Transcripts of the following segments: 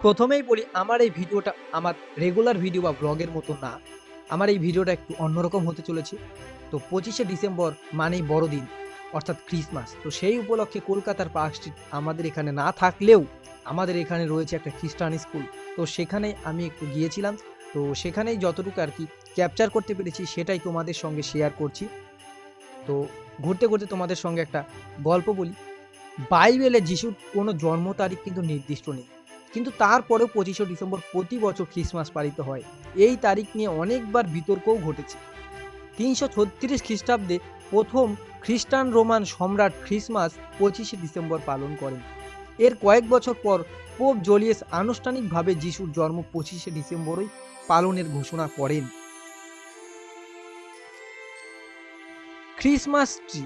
প্রথমেই বলি আমার এই ভিডিওটা আমার রেগুলার ভিডিও বা ব্লগের মতো না। আমার এই ভিডিওটা একটু অন্যরকম হতে চলেছে। তো ২৫শে ডিসেম্বর মানেই বড়দিন অর্থাৎ ক্রিসমাস। তো সেই উপলক্ষে কলকাতার পার্ক স্ট্রিট আমাদের এখানে না থাকলেও আমাদের এখানে রয়েছে একটা খ্রিস্টান স্কুল। তো সেখানে আমি একটু গিয়েছিলাম। তো সেখানেই যতটুকু আরকি ক্যাপচার করতে পেরেছি সেটাই তোমাদের সঙ্গে শেয়ার করছি। তো ঘুরতে তোমাদের সঙ্গে একটা গল্প বলি। বাইবেলে যিশুর কোনো জন্ম তারিখ কিন্তু নির্দিষ্ট নেই। কিন্তু তারপরেও ২৫শে ডিসেম্বর প্রতি বছর ক্রিসমাস পালিত হয়। এই তারিখ নিয়ে অনেকবার বিতর্কও ঘটেছে। ৩৩৬ খ্রিস্টাব্দে প্রথম খ্রিস্টান রোমান সম্রাট ক্রিসমাস ২৫শে ডিসেম্বর পালন করেন। এর কয়েক বছর পর পোপ জুলিয়াস আনুষ্ঠানিকভাবে যিশুর জন্ম ২৫শে ডিসেম্বরই পালনের ঘোষণা করেন। ক্রিসমাস ট্রি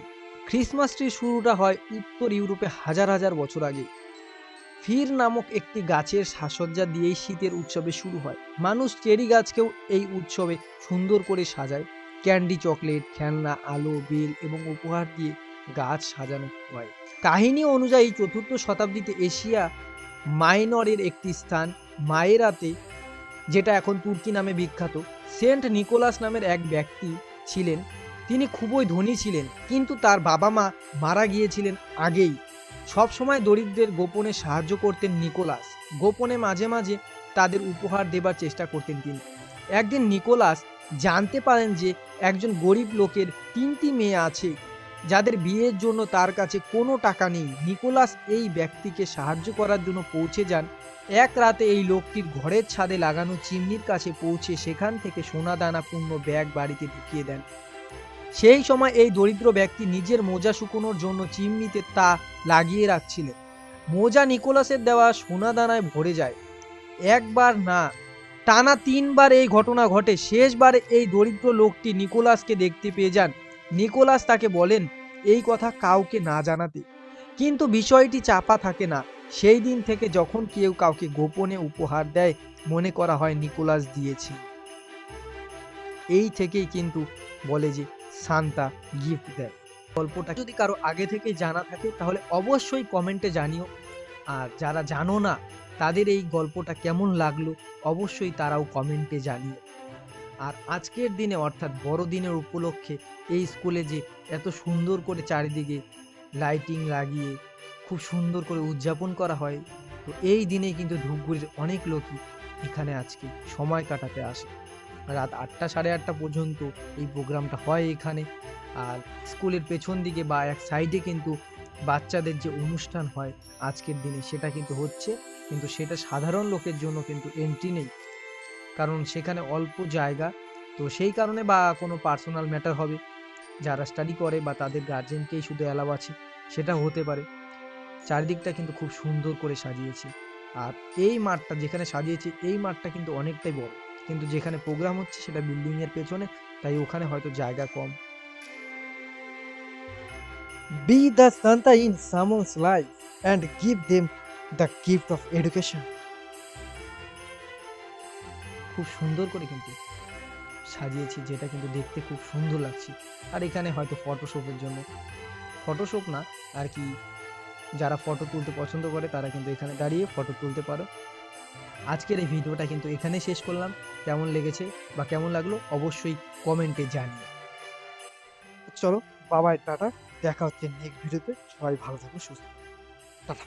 ক্রিসমাস ট্রি শুরুটা হয় উত্তর ইউরোপে হাজার বছর আগে। ফির নামক একটি গাছের সাজসজ্জা দিয়েই শীতের উৎসবে শুরু হয়। মানুষ চেরি গাছকেও এই উৎসবে সুন্দর করে সাজায়। ক্যান্ডি, চকলেট, খেলনা, আলো, বেল এবং উপহার দিয়ে গাছ সাজানো হয়। কাহিনী অনুযায়ী ৪র্থ শতাব্দীতে এশিয়া মাইনরের একটি স্থান মায়েরাতে, যেটা এখন তুর্কি নামে বিখ্যাত, সেন্ট নিকোলাস নামের এক ব্যক্তি ছিলেন। তিনি খুবই ধনী ছিলেন, কিন্তু তার বাবা-মা মারা গিয়েছিলেন আগেই। সবসময় দরিদ্রদের গোপনে সাহায্য করতেন নিকোলাস। গোপনে মাঝে তাদের উপহার দেবার চেষ্টা করতেন তিনি। একদিন নিকোলাস জানতে পারেন যে একজন গরিব লোকের ৩টি মেয়ে আছে, যাদের বিয়ের জন্য তার কাছে কোনো টাকা নেই। নিকোলাস এই ব্যক্তিকে সাহায্য করার জন্য পৌঁছে যান। এক রাতে এই লোকটির ঘরের ছাদে লাগানো চিমনির কাছে পৌঁছে সেখান থেকে সোনাদানাপূর্ণ ব্যাগ বাড়িতে ঢুকিয়ে দেন। সেই সময় এই দরিদ্র ব্যক্তি নিজের মোজা শুকোনোর জন্য চিমনিতে তা লাগিয়ে রাখছিলেন। মোজা নিকোলাসের দেওয়া সোনাদানায় ভরে যায়। একবার না, টানা ৩ বার এই ঘটনা ঘটে। শেষবারে এই দরিদ্র লোকটি নিকোলাসকে দেখতে পেয়ে যান। নিকোলাস তাকে বলেন এই কথা কাউকে না জানাতে। কিন্তু বিষয়টি চাপা থাকে না। সেই দিন থেকে যখন কেউ কাউকে গোপনে উপহার দেয়, মনে করা হয় নিকোলাস দিয়েছে। এই থেকেই কিন্তু বলে যে সান্তা গিফট দেয়। গল্পটা যদি কারো আগে থেকেই জানা থাকে তাহলে অবশ্যই কমেন্টে জানিও। আর যারা জানো না তাদের এই গল্পটা কেমন লাগলো অবশ্যই তারাও কমেন্টে জানিও। আর আজকের দিনে অর্থাৎ বড়দিনের উপলক্ষে এই স্কুলে যে এত সুন্দর করে চারিদিকে লাইটিং লাগিয়ে খুব সুন্দর করে উদযাপন করা হয়, তো এই দিনে কিন্তু ধূপগুড়ির অনেক লোকই এখানে আজকে সময় কাটাতে আসে। রাত ৮টা ৮:৩০ পর্যন্ত এই প্রোগ্রামটা হয় এখানে। আর স্কুলের পেছন দিকে বা এক সাইডে কিন্তু বাচ্চাদের যে অনুষ্ঠান হয় আজকের দিনে সেটা কিন্তু হচ্ছে। কিন্তু সেটা সাধারণ লোকের জন্য কিন্তু এন্ট্রি নেই। কারণ সেখানে অল্প জায়গা। তো সেই কারণে বা কোনো পার্সোনাল ম্যাটার হবে। যারা স্টাডি করে বা তাদের গার্জেনকেই শুধু অ্যালাউ আছে, সেটাও হতে পারে। চারিদিকটা কিন্তু খুব সুন্দর করে সাজিয়েছে। আর এই মাঠটা যেখানে সাজিয়েছে এই মাঠটা কিন্তু অনেকটাই বড়। কিন্তু যেখানে প্রোগ্রাম হচ্ছে সেটা বিল্ডিং এর পেছনে, তাই ওখানে হয়তো জায়গা কম। Be the Santa in someone's life and give them the gift of education. খুব সুন্দর করে কিন্তু সাজিয়েছি, যেটা কিন্তু দেখতে খুব সুন্দর লাগছে। আর এখানে হয়তো ফটোশপের জন্য, ফটোশপ না আর কি, যারা ফটো তুলতে পছন্দ করে তারা কিন্তু এখানে দাঁড়িয়ে ফটো তুলতে পারো। আজকের এই ভিডিওটা কিন্তু এখানে শেষ করলাম। কেমন লেগেছে বা কেমন লাগলো অবশ্যই কমেন্টে জানিও। চলো বাবাই টাটা, দেখা হচ্ছে নেক্সট ভিডিওতে। সবাই ভালো থাকো, সুস্থ থাকো, টাটা।